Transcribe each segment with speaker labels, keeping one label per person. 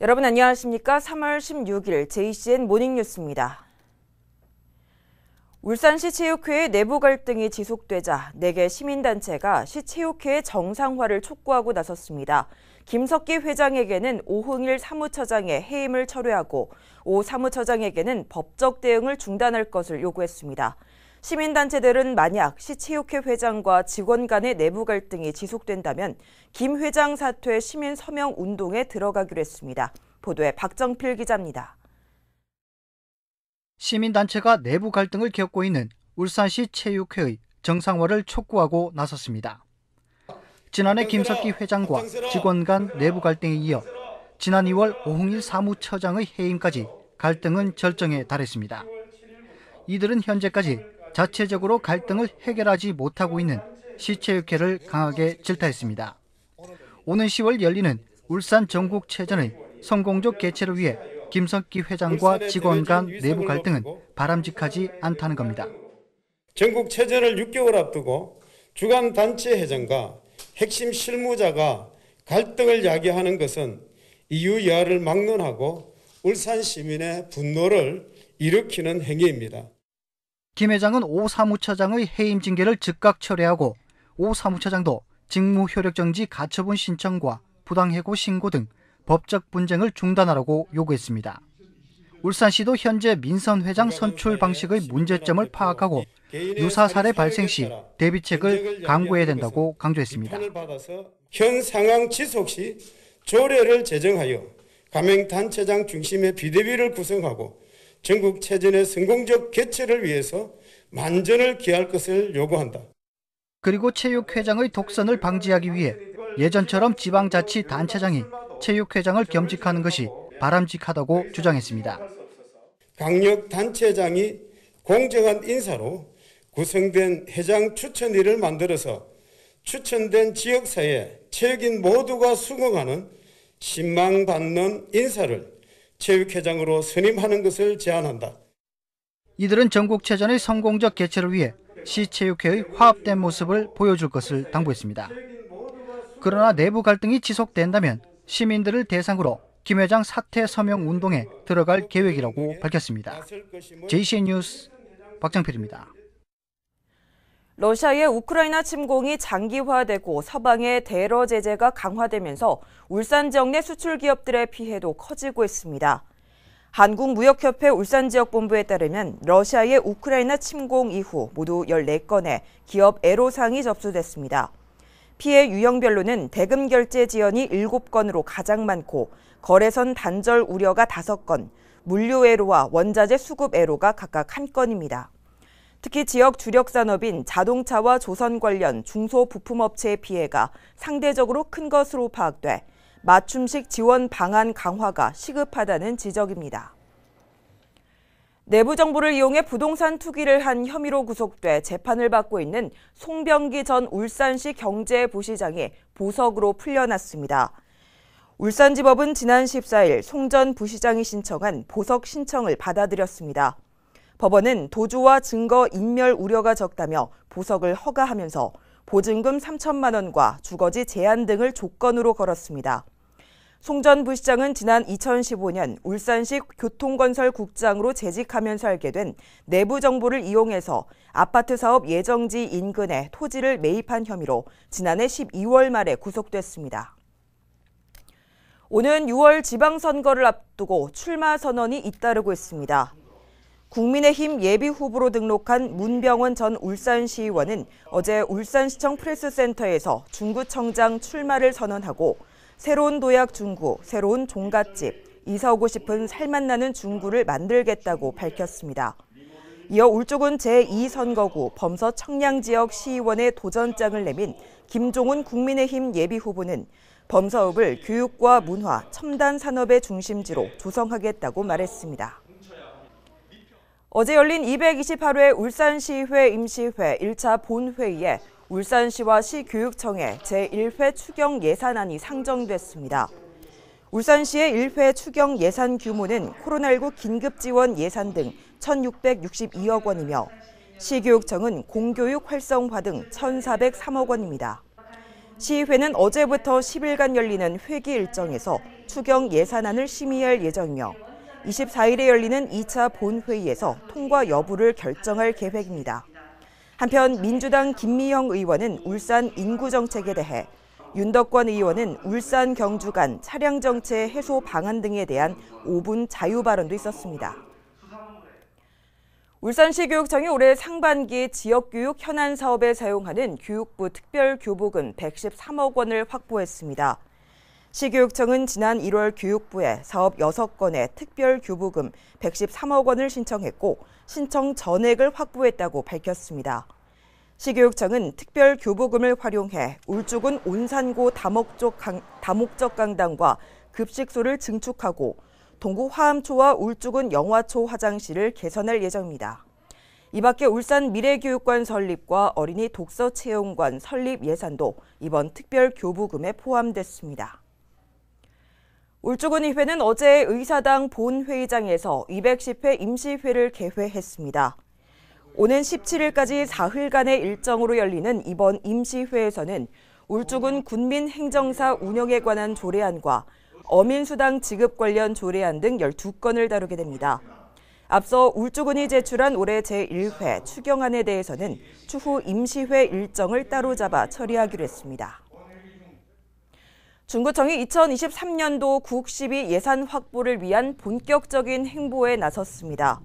Speaker 1: 여러분 안녕하십니까? 3월 16일 JCN 모닝뉴스입니다. 울산시 체육회의 내부 갈등이 지속되자 4개 시민단체가 시 체육회의 정상화를 촉구하고 나섰습니다. 김석기 회장에게는 오흥일 사무처장의 해임을 철회하고 오 사무처장에게는 법적 대응을 중단할 것을 요구했습니다. 시민단체들은 만약 시체육회 회장과 직원 간의 내부 갈등이 지속된다면 김 회장 사퇴 시민 서명 운동에 들어가기로 했습니다. 보도에 박정필 기자입니다.
Speaker 2: 시민단체가 내부 갈등을 겪고 있는 울산시 체육회의 정상화를 촉구하고 나섰습니다. 지난해 김석기 회장과 직원 간 내부 갈등에 이어 지난 2월 오흥일 사무처장의 해임까지 갈등은 절정에 달했습니다. 이들은 현재까지 자체적으로 갈등을 해결하지 못하고 있는 시체육회를 강하게 질타했습니다. 오는 10월 열리는 울산 전국체전의 성공적 개최를 위해 김석기 회장과 직원 간 내부 갈등은 바람직하지 않다는 겁니다.
Speaker 3: 전국체전을 6개월 앞두고 주간 단체 회장과 핵심 실무자가 갈등을 야기하는 것은 이유야를 막론하고 울산 시민의 분노를 일으키는 행위입니다.
Speaker 2: 김 회장은 오 사무처장의 해임 징계를 즉각 철회하고 오 사무처장도 직무 효력 정지 가처분 신청과 부당해고 신고 등 법적 분쟁을 중단하라고 요구했습니다. 울산시도 현재 민선 회장 선출 방식의 문제점을 파악하고 유사 사례 발생 시 대비책을 강구해야 된다고 강조했습니다.
Speaker 3: 현 상황 지속 시 조례를 제정하여 가맹단체장 중심의 비대위를 구성하고 전국체전의 성공적 개최를 위해서 만전을 기할 것을 요구한다.
Speaker 2: 그리고 체육회장의 독선을 방지하기 위해 예전처럼 지방자치단체장이 체육회장을 겸직하는 것이 바람직하다고 주장했습니다.
Speaker 3: 강력단체장이 공정한 인사로 구성된 회장 추천위를 만들어서 추천된 지역사회 체육인 모두가 수긍하는 신망받는 인사를 체육회장으로 선임하는 것을 제안한다.
Speaker 2: 이들은 전국체전의 성공적 개최를 위해 시체육회의 화합된 모습을 보여줄 것을 당부했습니다. 그러나 내부 갈등이 지속된다면 시민들을 대상으로 김 회장 사퇴 서명 운동에 들어갈 계획이라고 밝혔습니다. JCN 뉴스 박정필입니다.
Speaker 1: 러시아의 우크라이나 침공이 장기화되고 서방의 대러 제재가 강화되면서 울산 지역 내 수출 기업들의 피해도 커지고 있습니다. 한국무역협회 울산지역본부에 따르면 러시아의 우크라이나 침공 이후 모두 14건의 기업 애로사항이 접수됐습니다. 피해 유형별로는 대금 결제 지연이 7건으로 가장 많고 거래선 단절 우려가 5건, 물류 애로와 원자재 수급 애로가 각각 1건입니다. 특히 지역 주력 산업인 자동차와 조선 관련 중소부품업체의 피해가 상대적으로 큰 것으로 파악돼 맞춤식 지원 방안 강화가 시급하다는 지적입니다. 내부 정보를 이용해 부동산 투기를 한 혐의로 구속돼 재판을 받고 있는 송병기 전 울산시 경제부시장이 보석으로 풀려났습니다. 울산지법은 지난 14일 송 전 부시장이 신청한 보석 신청을 받아들였습니다. 법원은 도주와 증거 인멸 우려가 적다며 보석을 허가하면서 보증금 3천만 원과 주거지 제한 등을 조건으로 걸었습니다. 송 전 부시장은 지난 2015년 울산시 교통건설국장으로 재직하면서 알게 된 내부 정보를 이용해서 아파트 사업 예정지 인근에 토지를 매입한 혐의로 지난해 12월 말에 구속됐습니다. 오는 6월 지방선거를 앞두고 출마 선언이 잇따르고 있습니다. 국민의힘 예비후보로 등록한 문병원 전 울산시의원은 어제 울산시청 프레스센터에서 중구청장 출마를 선언하고 새로운 도약 중구, 새로운 종갓집, 이사 오고 싶은 살맛나는 중구를 만들겠다고 밝혔습니다. 이어 울주군 제2선거구 범서 청량지역 시의원의 도전장을 내민 김종훈 국민의힘 예비후보는 범서읍을 교육과 문화, 첨단 산업의 중심지로 조성하겠다고 말했습니다. 어제 열린 228회 울산시회 임시회 1차 본회의에 울산시와 시교육청의 제1회 추경 예산안이 상정됐습니다. 울산시의 1회 추경 예산 규모는 코로나19 긴급지원 예산 등 1,662억 원이며 시교육청은 공교육 활성화 등 1,403억 원입니다. 시의회는 어제부터 10일간 열리는 회기 일정에서 추경 예산안을 심의할 예정이며 24일에 열리는 2차 본회의에서 통과 여부를 결정할 계획입니다. 한편 민주당 김미영 의원은 울산 인구정책에 대해, 윤덕권 의원은 울산 경주 간 차량정체 해소 방안 등에 대한 5분 자유 발언도 있었습니다. 울산시 교육청이 올해 상반기 지역교육 현안 사업에 사용하는 교육부 특별교부금 113억 원을 확보했습니다. 시교육청은 지난 1월 교육부에 사업 6건의 특별교부금 113억 원을 신청했고 신청 전액을 확보했다고 밝혔습니다. 시교육청은 특별교부금을 활용해 울주군 온산고 다목적 강당과 급식소를 증축하고 동구 화암초와 울주군 영화초 화장실을 개선할 예정입니다. 이 밖에 울산 미래교육관 설립과 어린이 독서체험관 설립 예산도 이번 특별교부금에 포함됐습니다. 울주군의회는 어제 의사당 본회의장에서 210회 임시회를 개회했습니다. 오는 17일까지 사흘간의 일정으로 열리는 이번 임시회에서는 울주군 군민행정사 운영에 관한 조례안과 어민수당 지급 관련 조례안 등 12건을 다루게 됩니다. 앞서 울주군이 제출한 올해 제1회 추경안에 대해서는 추후 임시회 일정을 따로 잡아 처리하기로 했습니다. 중구청이 2023년도 국12 예산 확보를 위한 본격적인 행보에 나섰습니다.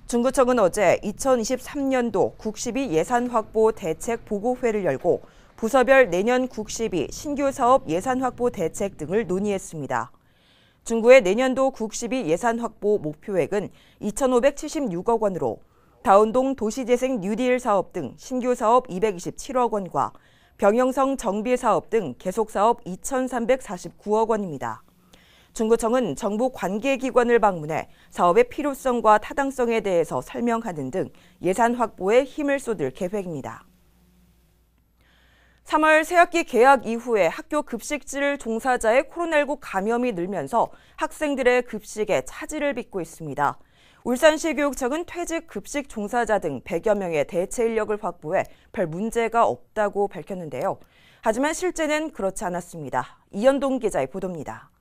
Speaker 1: 중구청은 어제 2023년도 국12 예산 확보 대책 보고회를 열고 부서별 내년 국12 신규 사업 예산 확보 대책 등을 논의했습니다. 중구의 내년도 국12 예산 확보 목표액은 2,576억 원으로 다운동 도시재생 뉴딜 사업 등 신규 사업 227억 원과 병영성 정비 사업 등 계속 사업 2,349억 원입니다. 중구청은 정부 관계기관을 방문해 사업의 필요성과 타당성에 대해서 설명하는 등 예산 확보에 힘을 쏟을 계획입니다. 3월 새학기 개학 이후에 학교 급식질 종사자의 코로나19 감염이 늘면서 학생들의 급식에 차질을 빚고 있습니다. 울산시 교육청은 퇴직 급식 종사자 등 100여 명의 대체 인력을 확보해 별 문제가 없다고 밝혔는데요. 하지만 실제는 그렇지 않았습니다. 이현동 기자의 보도입니다.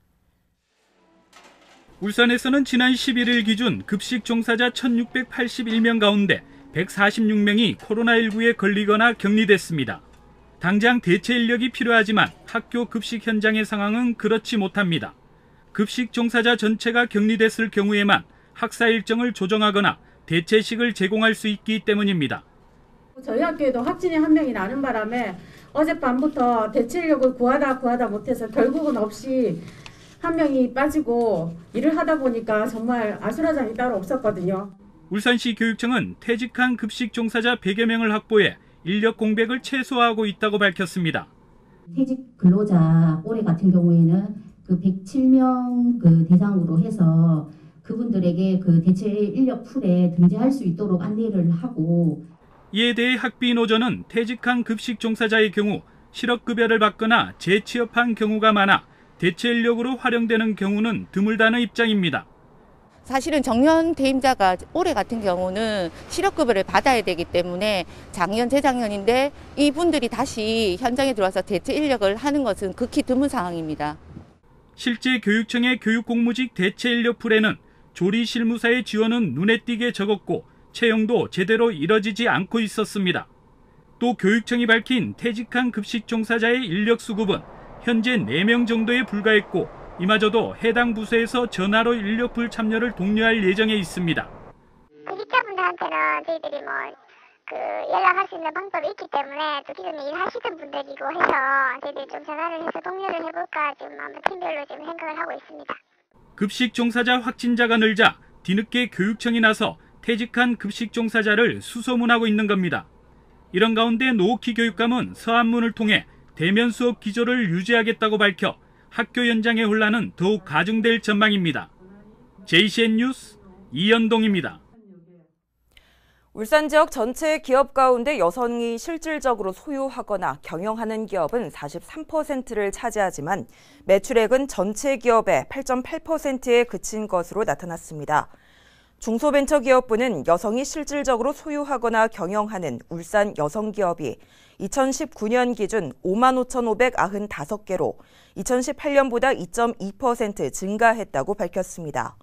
Speaker 4: 울산에서는 지난 11일 기준 급식 종사자 1,681명 가운데 146명이 코로나19에 걸리거나 격리됐습니다. 당장 대체 인력이 필요하지만 학교 급식 현장의 상황은 그렇지 못합니다. 급식 종사자 전체가 격리됐을 경우에만 학사 일정을 조정하거나 대체식을 제공할 수 있기 때문입니다.
Speaker 5: 저희 학교에도 확진이 한 명이 나는 바람에 어젯밤부터 대체 인력을 구하다 못해서 결국은 없이 한 명이 빠지고 일을 하다 보니까 정말 아수라장이 따로 없었거든요.
Speaker 4: 울산시 교육청은 퇴직한 급식 종사자 100여 명을 확보해 인력 공백을 최소화하고 있다고 밝혔습니다.
Speaker 6: 퇴직 근로자 올해 같은 경우에는 그 107명 대상으로 해서 그분들에게 대체 인력 풀에 등재할 수 있도록 안내를 하고,
Speaker 4: 이에 대해 학비노조는 퇴직한 급식 종사자의 경우 실업급여를 받거나 재취업한 경우가 많아 대체 인력으로 활용되는 경우는 드물다는 입장입니다.
Speaker 7: 사실은 정년 퇴임자가 올해 같은 경우는 실업급여를 받아야 되기 때문에 작년, 재작년인데 이분들이 다시 현장에 들어와서 대체 인력을 하는 것은 극히 드문 상황입니다.
Speaker 4: 실제 교육청의 교육공무직 대체 인력 풀에는 조리 실무사의 지원은 눈에 띄게 적었고 채용도 제대로 이뤄지지 않고 있었습니다. 또 교육청이 밝힌 퇴직한 급식 종사자의 인력 수급은 현재 4명 정도에 불과했고 이마저도 해당 부서에서 전화로 인력풀 참여를 독려할 예정에 있습니다.
Speaker 8: 퇴직자분들한테는 저희들이 연락할 수 있는 방법이 있기 때문에 또 기존에 일하시던 분들이고 해서 저희들이 좀 전화를 해서 독려를 해볼까 지금 한번 팀별로 지금 생각을 하고 있습니다.
Speaker 4: 급식 종사자 확진자가 늘자 뒤늦게 교육청이 나서 퇴직한 급식 종사자를 수소문하고 있는 겁니다. 이런 가운데 노옥희 교육감은 서한문을 통해 대면 수업 기조를 유지하겠다고 밝혀 학교 현장의 혼란은 더욱 가중될 전망입니다. JCN 뉴스 이현동입니다.
Speaker 1: 울산 지역 전체 기업 가운데 여성이 실질적으로 소유하거나 경영하는 기업은 43%를 차지하지만 매출액은 전체 기업의 8.8%에 그친 것으로 나타났습니다. 중소벤처기업부는 여성이 실질적으로 소유하거나 경영하는 울산 여성기업이 2019년 기준 55,595개로 2018년보다 2.2% 증가했다고 밝혔습니다.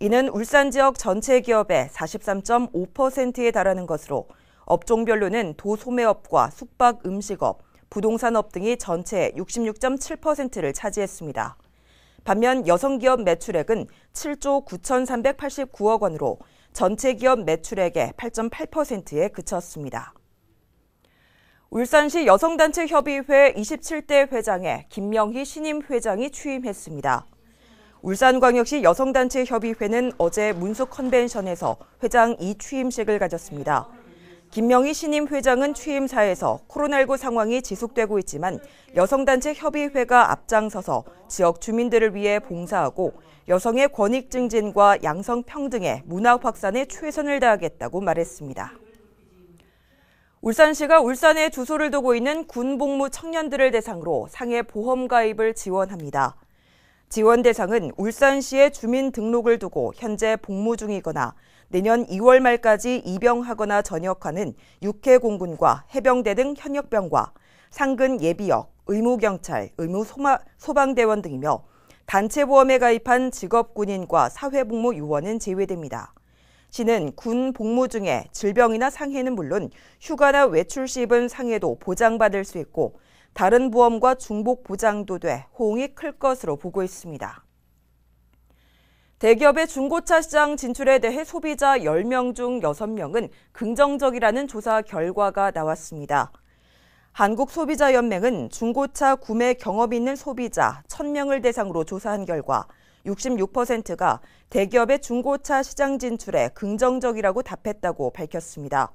Speaker 1: 이는 울산 지역 전체 기업의 43.5%에 달하는 것으로 업종별로는 도소매업과 숙박 음식업, 부동산업 등이 전체의 66.7%를 차지했습니다. 반면 여성기업 매출액은 7조 9,389억 원으로 전체 기업 매출액의 8.8%에 그쳤습니다. 울산시 여성단체 협의회 27대 회장에 김명희 신임 회장이 취임했습니다. 울산광역시 여성단체 협의회는 어제 문수 컨벤션에서 회장 2취임식을 가졌습니다. 김명희 신임 회장은 취임사에서 코로나19 상황이 지속되고 있지만 여성단체 협의회가 앞장서서 지역 주민들을 위해 봉사하고 여성의 권익 증진과 양성평등의 문화 확산에 최선을 다하겠다고 말했습니다. 울산시가 울산에 주소를 두고 있는 군복무 청년들을 대상으로 상해 보험 가입을 지원합니다. 지원 대상은 울산시에 주민 등록을 두고 현재 복무 중이거나 내년 2월 말까지 입영하거나 전역하는 육해 공군과 해병대 등 현역병과 상근 예비역, 의무경찰, 의무소방대원 등이며 단체보험에 가입한 직업군인과 사회복무 요원은 제외됩니다. 시는 군 복무 중에 질병이나 상해는 물론 휴가나 외출 시 입은 상해도 보장받을 수 있고 다른 보험과 중복 보장도 돼 호응이 클 것으로 보고 있습니다. 대기업의 중고차 시장 진출에 대해 소비자 10명 중 6명은 긍정적이라는 조사 결과가 나왔습니다. 한국소비자연맹은 중고차 구매 경험이 있는 소비자 1,000명을 대상으로 조사한 결과 66%가 대기업의 중고차 시장 진출에 긍정적이라고 답했다고 밝혔습니다.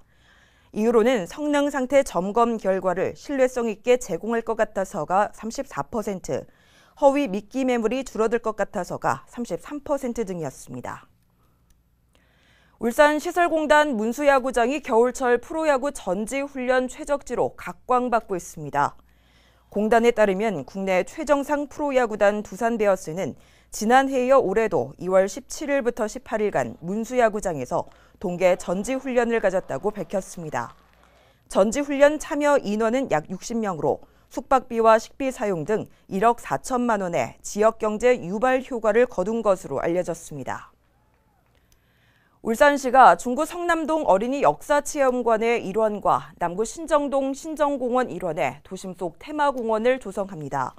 Speaker 1: 이유로는 성능 상태 점검 결과를 신뢰성 있게 제공할 것 같아서가 34%, 허위 미끼 매물이 줄어들 것 같아서가 33% 등이었습니다. 울산시설공단 문수야구장이 겨울철 프로야구 전지훈련 최적지로 각광받고 있습니다. 공단에 따르면 국내 최정상 프로야구단 두산베어스는 지난해에 이어 올해도 2월 17일부터 18일간 문수야구장에서 동계 전지훈련을 가졌다고 밝혔습니다. 전지훈련 참여 인원은 약 60명으로 숙박비와 식비 사용 등 1억 4천만 원의 지역경제 유발 효과를 거둔 것으로 알려졌습니다. 울산시가 중구 성남동 어린이 역사체험관의 일원과 남구 신정동 신정공원 일원에 도심 속 테마공원을 조성합니다.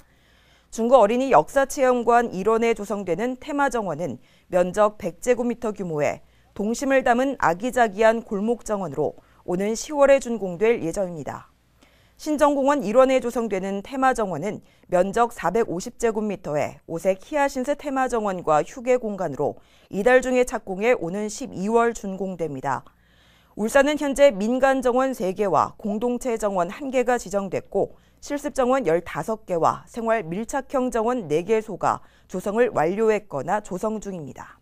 Speaker 1: 중구 어린이 역사체험관 일원에 조성되는 테마정원은 면적 100제곱미터 규모의 동심을 담은 아기자기한 골목정원으로 오는 10월에 준공될 예정입니다. 신정공원 일원에 조성되는 테마정원은 면적 450제곱미터의 오색 히아신스 테마정원과 휴게 공간으로 이달 중에 착공해 오는 12월 준공됩니다. 울산은 현재 민간정원 3개와 공동체 정원 1개가 지정됐고 실습정원 15개와 생활 밀착형 정원 4개소가 조성을 완료했거나 조성 중입니다.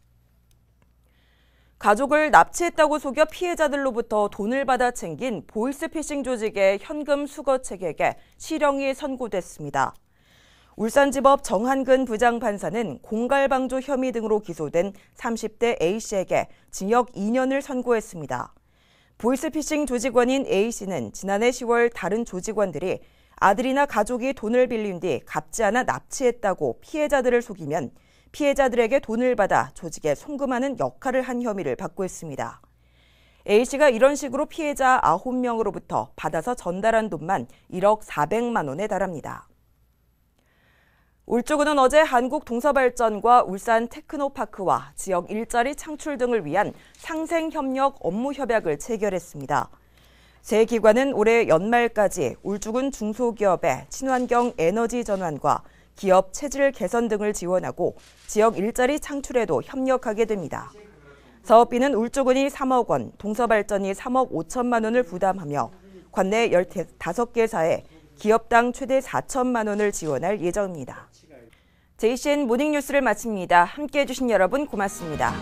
Speaker 1: 가족을 납치했다고 속여 피해자들로부터 돈을 받아 챙긴 보이스피싱 조직의 현금 수거책에게 실형이 선고됐습니다. 울산지법 정한근 부장판사는 공갈방조 혐의 등으로 기소된 30대 A씨에게 징역 2년을 선고했습니다. 보이스피싱 조직원인 A씨는 지난해 10월 다른 조직원들이 아들이나 가족이 돈을 빌린 뒤 갚지 않아 납치했다고 피해자들을 속이면 피해자들에게 돈을 받아 조직에 송금하는 역할을 한 혐의를 받고 있습니다. A씨가 이런 식으로 피해자 9명으로부터 받아서 전달한 돈만 1억 400만 원에 달합니다. 울주군은 어제 한국동서발전과 울산 테크노파크와 지역 일자리 창출 등을 위한 상생협력 업무협약을 체결했습니다. 세 기관은 올해 연말까지 울주군 중소기업의 친환경 에너지 전환과 기업 체질 개선 등을 지원하고 지역 일자리 창출에도 협력하게 됩니다. 사업비는 울주군이 3억 원, 동서발전이 3억 5천만 원을 부담하며 관내 15개사에 기업당 최대 4천만 원을 지원할 예정입니다. JCN 모닝뉴스를 마칩니다. 함께해 주신 여러분 고맙습니다.